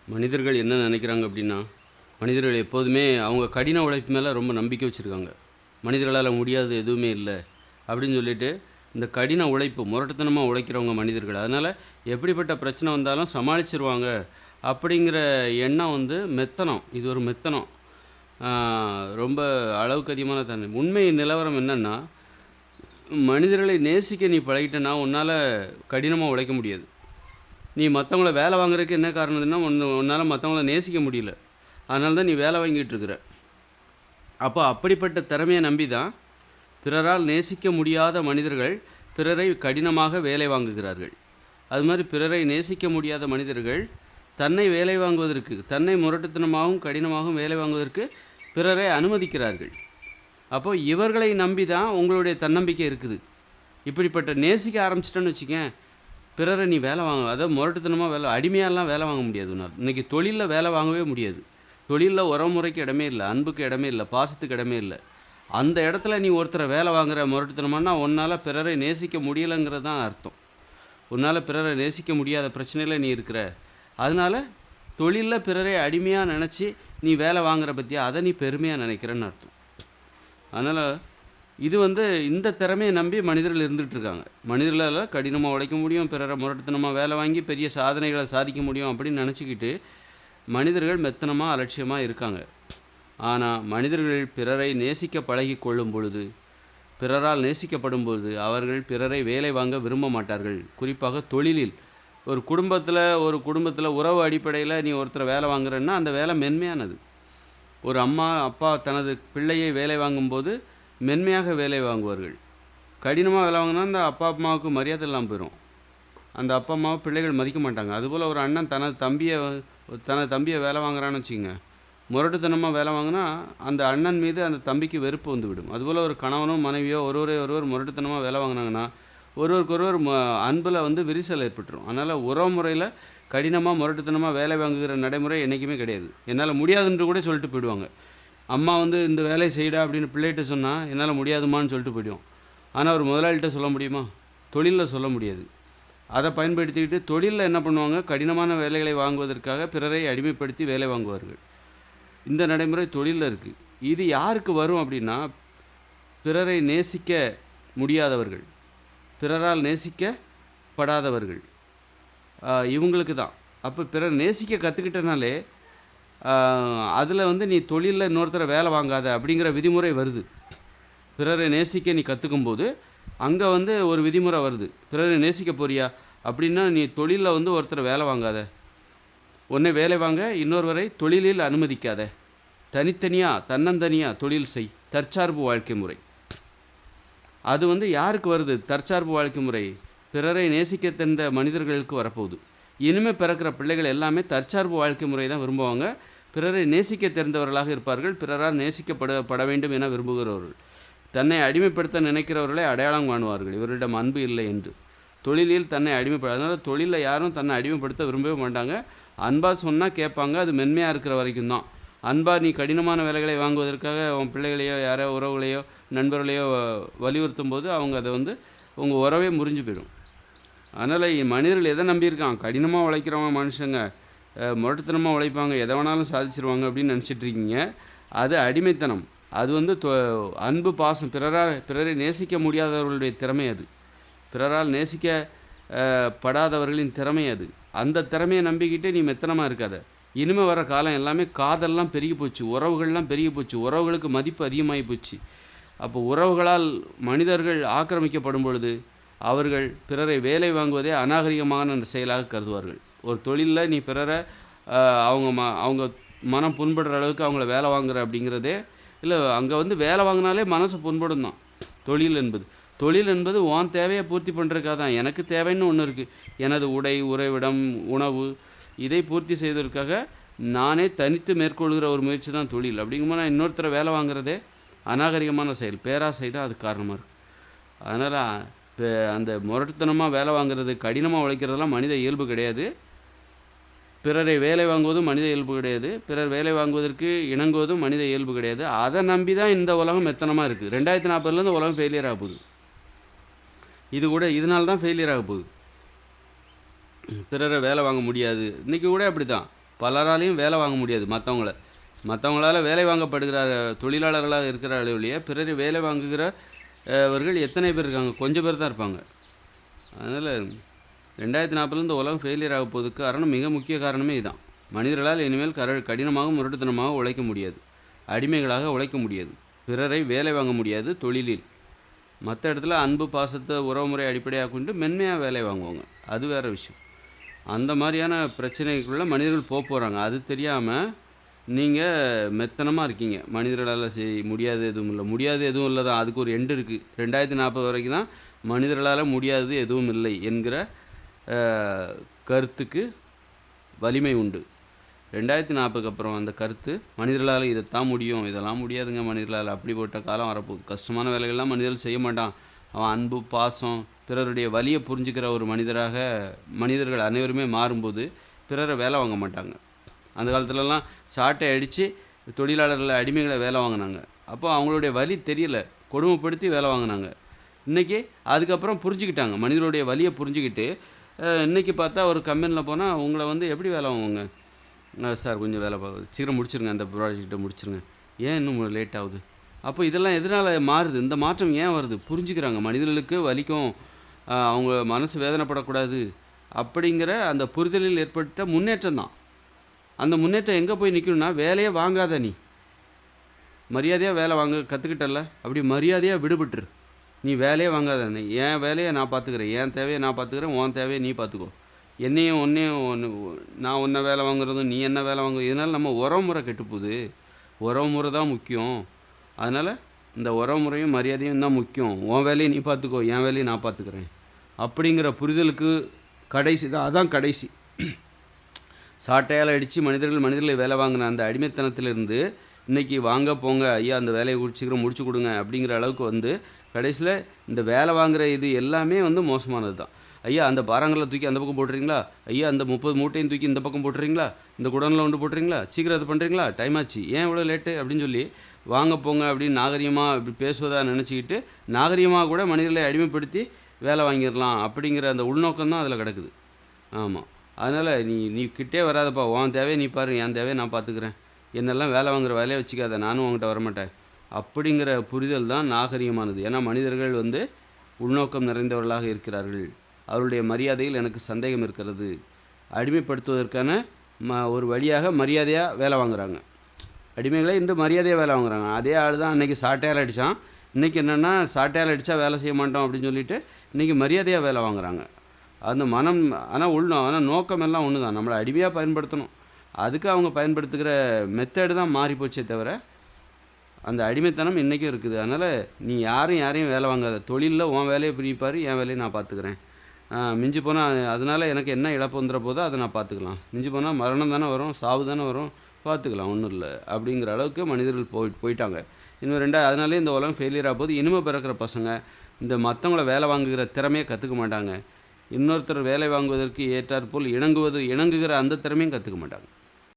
மனிதர்கள் என்ன நினைக்கிறாங்க அப்படின்னா, மனிதர்கள் எப்போதுமே அவங்க கடின உழைப்பு மேலே ரொம்ப நம்பிக்கை வச்சுருக்காங்க. மனிதர்களால் முடியாதது எதுவுமே இல்லை அப்படின்னு சொல்லிட்டு, இந்த கடின உழைப்பு முரட்டுத்தனமாக உழைக்கிறவங்க மனிதர்கள். அதனால் எப்படிப்பட்ட பிரச்சனை வந்தாலும் சமாளிச்சிருவாங்க அப்படிங்கிற எண்ணம் வந்து மெத்தனம். இது ஒரு மெத்தனம். ஆ, ரொம்ப அளவுக்கு அதிகமான தன்மை. உண்மை நிலவரம் என்னென்னா, மனிதர்களை நேசிக்க நீ பழகிட்டனா உன்னால் கடினமாக உழைக்க முடியாது. நீ மற்றவங்கள வேலை வாங்குறதுக்கு என்ன காரணம்னா, உன்னால் மற்றவங்கள நேசிக்க முடியல. அதனால தான் நீ வேலை வாங்கிட்டு இருக்கிற. அப்போ அப்படிப்பட்ட திறமையை நம்பி தான் பிறரால் நேசிக்க முடியாத மனிதர்கள் பிறரை கடினமாக வேலை வாங்குகிறார்கள். அது மாதிரி பிறரை நேசிக்க முடியாத மனிதர்கள் தன்னை வேலை வாங்குவதற்கு, தன்னை முரட்டுத்தனமாகவும் கடினமாகவும் வேலை வாங்குவதற்கு பிறரை அனுமதிக்கிறார்கள். அப்போ இவர்களை நம்பி தான் உங்களுடைய தன்னம்பிக்கை இருக்குது. இப்படிப்பட்ட நேசிக்க ஆரம்பிச்சிட்டேன்னு வச்சுக்கேன், பிறரை நீ வேலை வாங்க, அதாவது முரட்டுத்தனமாக வேலை, அடிமையாலாம் வேலை வாங்க முடியாது உன்னால். இன்றைக்கி தொழிலில் வேலை வாங்கவே முடியாது. தொழிலில் உறவுமுறைக்கு இடமே இல்லை, அன்புக்கு இடமே இல்லை, பாசத்துக்கு இடமே இல்லை. அந்த இடத்துல நீ ஒருத்தரை வேலை வாங்குற முரட்டுத்தனமானா உன்னால் பிறரை நேசிக்க முடியலைங்கிறது தான் அர்த்தம். உன்னால் பிறரை நேசிக்க முடியாத பிரச்சனையில் நீ இருக்கிற. அதனால் தொழிலில் பிறரை அடிமையாக நினச்சி நீ வேலை வாங்குற பற்றியா, அதை நீ பெருமையாக நினைக்கிறேன்னு அர்த்தம். அதனால் இது வந்து இந்த திறமையை நம்பி மனிதர்கள் இருந்துகிட்ருக்காங்க. மனிதர்களால் கடினமாக உழைக்க முடியும், பிறரை முரட்டுத்தனமாக வேலை வாங்கி பெரிய சாதனைகளை சாதிக்க முடியும் அப்படின்னு நினச்சிக்கிட்டு மனிதர்கள் மெத்தனமாக அலட்சியமாக இருக்காங்க. ஆனால் மனிதர்கள் பிறரை நேசிக்க பழகி கொள்ளும் பொழுது, பிறரால் நேசிக்கப்படும் பொழுது அவர்கள் பிறரை வேலை வாங்க விரும்ப மாட்டார்கள். குறிப்பாக தொழிலில் ஒரு குடும்பத்தில் உறவு அடிப்படையில் நீ ஒருத்தரை வேலை வாங்குறன்னா அந்த வேலை மென்மையானது. ஒரு அம்மா அப்பா தனது பிள்ளையை வேலை வாங்கும்போது மென்மையாக வேலை வாங்குவார்கள். கடினமாக வேலை வாங்கினா அந்த அப்பா அம்மாவுக்கு மரியாதை இல்லாமல் போயிடும். அந்த அப்பா அம்மாவை பிள்ளைகள் மதிக்க மாட்டாங்க. அதுபோல் ஒரு அண்ணன் தனது தம்பியை வேலை வாங்குறான்னு வச்சுக்கோங்க, முரட்டுத்தனமாக வேலை வாங்கினா அந்த அண்ணன் மீது அந்த தம்பிக்கு வெறுப்பு வந்து விடும். அதுபோல் ஒரு கணவனும் மனைவியோ ஒருவர் முரட்டுத்தனமாக வேலை வாங்கினாங்கன்னா ஒருவருக்கொருவர் அன்பில் வந்து விரிசல் ஏற்பட்டுரும். அதனால் உறவு முறையில் கடினமாக முரட்டுத்தனமாக வேலை வாங்குகிற நடைமுறை என்றைக்குமே கிடையாது. என்னால் முடியாதுன்று கூட சொல்லிட்டு போயிடுவாங்க. அம்மா வந்து இந்த வேலையை செய்யடா அப்படின்னு பிள்ளைகிட்ட சொன்னால் என்னால் முடியாதுமான்னு சொல்லிட்டு போயிடுவோம். ஆனால் ஒரு முதலாளிகிட்ட சொல்ல முடியுமா? தொழிலில் சொல்ல முடியாது. அதை பயன்படுத்திக்கிட்டு தொழிலில் என்ன பண்ணுவாங்க, கடினமான வேலைகளை வாங்குவதற்காக பிறரை அடிமைப்படுத்தி வேலை வாங்குவார்கள். இந்த நடைமுறை தொழிலில் இருக்குது. இது யாருக்கு வரும் அப்படின்னா, பிறரை நேசிக்க முடியாதவர்கள், பிறரால் நேசிக்கப்படாதவர்கள், இவங்களுக்கு தான். அப்போ பிறர் நேசிக்க கற்றுக்கிட்டனாலே அதில் வந்து நீ தொழிலில் இன்னொருத்தரை வேலை வாங்காத அப்படிங்கிற விதிமுறை வருது. பிறரை நேசிக்க நீ கற்றுக்கும்போது அங்கே வந்து ஒரு விதிமுறை வருது. பிறரை நேசிக்க போறியா அப்படின்னா நீ தொழிலில் வந்து ஒருத்தரை வேலை வாங்காத, உன்னை வேலை வாங்க இன்னொருவரை தொழிலில் அனுமதிக்காத, தனித்தனியாக தன்னந்தனியாக தொழில் செய். தற்சார்பு வாழ்க்கை முறை. அது வந்து யாருக்கு வருது? தற்சார்பு வாழ்க்கை முறை பிறரை நேசிக்க தெரிந்த மனிதர்களுக்கு வரப்போகுது. இனிமேல் பிறக்கிற பிள்ளைகள் எல்லாமே தற்சார்பு வாழ்க்கை முறை தான் விரும்புவாங்க. பிறரை நேசிக்க தெரிந்தவர்களாக இருப்பார்கள். பிறரால் நேசிக்கப்பட வேண்டும் என விரும்புகிறவர்கள். தன்னை அடிமைப்படுத்த நினைக்கிறவர்களை அடையாளம் காணுவார்கள் இவரிடம் அன்பு இல்லை என்று. தொழிலில் தன்னை அதனால் தொழிலில் யாரும் தன்னை அடிமைப்படுத்த விரும்பவே மாட்டாங்க. அன்பாக சொன்னால் கேட்பாங்க. அது மென்மையாக இருக்கிற வரைக்கும் தான். அன்பா நீ கடினமான வேலைகளை வாங்குவதற்காக உன் பிள்ளைகளையோ யாரோ உறவுகளையோ நண்பர்களையோ வலியுறுத்தும் போது அவங்க அதை வந்து உங்கள் உறவே முறிஞ்சு போயிடும். அதனால் மனிதர்கள் எதை நம்பியிருக்கான்? கடினமாக உழைக்கிறவங்க மனுஷங்க முரட்டுத்தனமாக உழைப்பாங்க, எதை வேணாலும் சாதிச்சிருவாங்க அப்படின்னு நினச்சிட்ருக்கீங்க. அது அடிமைத்தனம். அது வந்து அன்பு பாசம், பிறரை நேசிக்க முடியாதவர்களுடைய திறமை அது. பிறரால் நேசிக்கப்படாதவர்களின் திறமை அது. அந்த திறமையை நம்பிக்கிட்டே நீ மெத்தனமாக இருக்காத. இனிமேல் வர காலம் எல்லாமே காதல்லாம் பெருகி போச்சு, உறவுகள்லாம் பெருகி போச்சு, உறவுகளுக்கு மதிப்பு அதிகமாகி போச்சு. அப்போ உறவுகளால் மனிதர்கள் ஆக்கிரமிக்கப்படும் பொழுது அவர்கள் பிறரை வேலை வாங்குவதே அநாகரிகமான செயலாக கருதுவார்கள். ஒரு தொழிலில் நீ பிறரை அவங்க மனம் புண்படுற அளவுக்கு அவங்கள வேலை வாங்குற அப்படிங்கிறதே இல்லை. அங்கே வந்து வேலை வாங்கினாலே மனசு புண்படும் தான். தொழில் என்பது உன் தேவையை பூர்த்தி பண்ணுறதுக்காக தான். எனக்கு தேவைன்னு ஒன்று இருக்குது. எனது உடை, உறைவிடம், உணவு, இதை பூர்த்தி செய்வதற்காக நானே தனித்து மேற்கொள்கிற ஒரு முயற்சி தான் தொழில். அப்படிங்கும்போது நான் இன்னொருத்தரை வேலை வாங்குறதே அநாகரிகமான செயல், பேராசை தான் அது காரணமாக இருக்குது. அதனால் அந்த முரட்டுத்தனமாக வேலை வாங்குறது, கடினமாக உழைக்கிறதெல்லாம் மனித இயல்பு கிடையாது. பிறரை வேலை வாங்குவதும் மனித இயல்பு கிடையாது. பிறர் வேலை வாங்குவதற்கு இணங்குவதும் மனித இயல்பு கிடையாது. அதை நம்பி தான் இந்த உலகம் மெத்தனமாக இருக்குது. 2040 உலகம் ஃபெயிலியர் ஆக போகுது. இதனால தான் ஃபெயிலியர் ஆக போகுது. பிறரை வேலை வாங்க முடியாது. இன்றைக்கி கூட அப்படி தான். பலராலையும் வேலை வாங்க முடியாது மற்றவங்களால வேலை வாங்கப்படுகிற தொழிலாளர்களாக இருக்கிற அளவுலேயே பிறர் வேலை வாங்குகிறவர்கள் எத்தனை பேர் இருக்காங்க? கொஞ்சம் பேர் தான் இருப்பாங்க. அதனால் 2040 இந்த உலகம் ஃபெயிலியர் ஆக போவதுக்கு காரணம், மிக முக்கிய காரணமே இதுதான். மனிதர்களால் இனிமேல் கடினமாக முரட்டுத்தனமாக உழைக்க முடியாது, அடிமைகளாக உழைக்க முடியாது, பிறரை வேலை வாங்க முடியாது. தொழிலில் மற்ற இடத்துல அன்பு பாசத்தை உறவுமுறை அடிப்படையாக கொண்டு மென்மையாக வேலை வாங்குவாங்க, அது வேறு விஷயம். அந்த மாதிரியான பிரச்சனைக்குள்ளே மனிதர்கள் போகிறாங்க. அது தெரியாமல் நீங்கள் மெத்தனமாக இருக்கீங்க. மனிதர்களால் முடியாது எதுவும் இல்லை தான், அதுக்கு ஒரு எண்டு இருக்குது. 2040 வரைக்கும் தான் மனிதர்களால் முடியாது எதுவும் இல்லை என்கிற கருத்துக்கு வலிமை உண்டு. 2040 அப்புறம் அந்த கருத்து மனிதர்களால் இதைத்தான் முடியும், இதெல்லாம் முடியாதுங்க மனிதர்களால், அப்படி போட்ட காலம் வரப்போகுது. கஷ்டமான வேலைகள்லாம் மனிதர்கள் செய்ய மாட்டான். அவன் அன்பு பாசம் பிறருடைய வலியை புரிஞ்சுக்கிற ஒரு மனிதராக மனிதர்கள் அனைவருமே மாறும்போது பிறரை வேலை வாங்க மாட்டாங்க. அந்த காலத்துலலாம் சாட்டை அடித்து தொழிலாளர்களை அடிமைகளை வேலை வாங்கினாங்க. அப்போ அவங்களுடைய வலி தெரியல, கொடுமைப்படுத்தி வேலை வாங்கினாங்க. இன்றைக்கி அதுக்கப்புறம் புரிஞ்சுக்கிட்டாங்க, மனிதனுடைய வலியை புரிஞ்சுக்கிட்டு இன்றைக்கி பார்த்தா ஒரு கம்பெனியில் போனால் உங்களை எப்படி வேலை வாங்குவாங்க? சார் கொஞ்சம் வேலை சீக்கிரம் முடிச்சிருங்க, அந்த ப்ராஜெக்டை முடிச்சிருங்க, ஏன் இன்னும் லேட் ஆகுது? அப்போ இதெல்லாம் எதனால் மாறுது? இந்த மாற்றம் ஏன் வருது? புரிஞ்சுக்கிறாங்க, மனிதர்களுக்கு வலிக்கும், அவங்க மனசு வேதனைப்படக்கூடாது அப்படிங்கிற அந்த புரிதலில் ஏற்பட்ட முன்னேற்றம் தான். அந்த முன்னேற்றம் எங்கே போய் நிற்கணும்னா, வேலையே வாங்காத நீ மரியாதையாக வேலை வாங்க கற்றுக்கிட்டல, அப்படி மரியாதையாக விடுபட்டுரு. நீ வேலையே வாங்காத, என் வேலையை நான் பார்த்துக்கிறேன், என் தேவையை நான் பார்த்துக்கிறேன், உன் தேவையை நீ பார்த்துக்கோ, ஒன்று நான் உன்னை வேலை வாங்குறதும் நீ என்ன வேலை வாங்குறது, இதனால் நம்ம உறவுமுறை கெட்டுப்போகுது. உறவுமுறை தான் முக்கியம். அதனால் இந்த உறவுமுறையும் மரியாதையும் தான் முக்கியம். உன் வேலையை நீ பார்த்துக்கோ, என் வேலையை நான் பார்த்துக்கிறேன் அப்படிங்கிற புரிதலுக்கு கடைசி தான், அதான் கடைசி. சாட்டையால் அடித்து மனிதர்களை வேலை வாங்கின அந்த அடிமைத்தனத்திலிருந்து இன்றைக்கி வாங்க போங்க ஐயா, அந்த வேலையை சீக்கிரம் முடிச்சு கொடுங்க அப்படிங்கிற அளவுக்கு கடைசியில் இந்த வேலை வாங்குகிற இது எல்லாமே மோசமானது தான். ஐயா, அந்த பாறாங்கல்ல தூக்கி அந்த பக்கம் போட்டுறீங்களா, ஐயா அந்த 30 மூட்டையும் தூக்கி இந்த பக்கம் போட்டுறீங்களா, இந்த குடனில் ஒன்று போட்டுறீங்களா, சீக்கிரம் அதை பண்ணுறீங்களா, டைம் ஆச்சு, ஏன் இவ்வளோ லேட்டு அப்படின்னு சொல்லி வாங்க போங்க அப்படின்னு நாகரிகமாக இப்படி பேசுவதாக நினச்சிக்கிட்டு நாகரிகமாக கூட மனிதர்களை அடிமைப்படுத்தி வேலை வாங்கிடலாம் அப்படிங்கிற அந்த உள்நோக்கம் தான் அதில் கிடக்குது. ஆமாம், அதனால் நீ கிட்டே வராதப்பா, உன் தேவையை நீ பாரு, என் தேவையை நான் பார்த்துக்கிறேன், என்னெல்லாம் வேலை வாங்குகிற வேலையை வச்சுக்காத, நானும் உங்கள்கிட்ட வரமாட்டேன் அப்படிங்கிற புரிதல் தான் நாகரிகமானது. ஏன்னா மனிதர்கள் உள்நோக்கம் நிறைந்தவர்களாக இருக்கிறார்கள். அவருடைய மரியாதையில் எனக்கு சந்தேகம் இருக்கிறது. அடிமைப்படுத்துவதற்கான ஒரு வழியாக மரியாதையாக வேலை வாங்குகிறாங்க. அடிமைகளை இன்று மரியாதையாக வேலை வாங்குகிறாங்க. அதே ஆள் தான் அன்றைக்கி சாட்டையால் அடித்தான், இன்றைக்கி என்னென்னா சாட்டையால் அடித்தா வேலை செய்ய மாட்டோம் அப்படின்னு சொல்லிட்டு இன்றைக்கி மரியாதையாக வேலை வாங்குகிறாங்க. அந்த மனம் ஆனால் நோக்கம் எல்லாம் ஒன்று தான், நம்மளை அடிமையாக பயன்படுத்தணும். அதுக்கு அவங்க பயன்படுத்துகிற மெத்தடு தான் மாறி போச்சே தவிர அந்த அடிமைத்தனம் இன்றைக்கும் இருக்குது. அதனால் நீ யாரையும் வேலை வாங்காத, தொழிலில் உன் வேலையை பிரிப்பார், என் வேலையை நான் பார்த்துக்கிறேன். மிஞ்சி போனால் அதனால் எனக்கு என்ன இழப்பு வந்துட போதோ அதை நான் பார்த்துக்கலாம், மிஞ்சி போனால் மரணம் தானே வரும், சாவு தானே வரும், பார்த்துக்கலாம், ஒன்றும் இல்லை அப்படிங்கிற அளவுக்கு மனிதர்கள் போயிட்டாங்க. இன்னும் அதனாலே இந்த உலகம் ஃபெயிலியர் ஆக போது. இனிமே பிறக்கிற பசங்க இந்த மற்றவங்கள வேலை வாங்குகிற திறமையை கற்றுக்க மாட்டாங்க. இன்னொருத்தர் வேலை வாங்குவதற்கு ஏற்றாற்போல் இணங்குகிற அந்த திறமையும் கற்றுக்க மாட்டாங்க.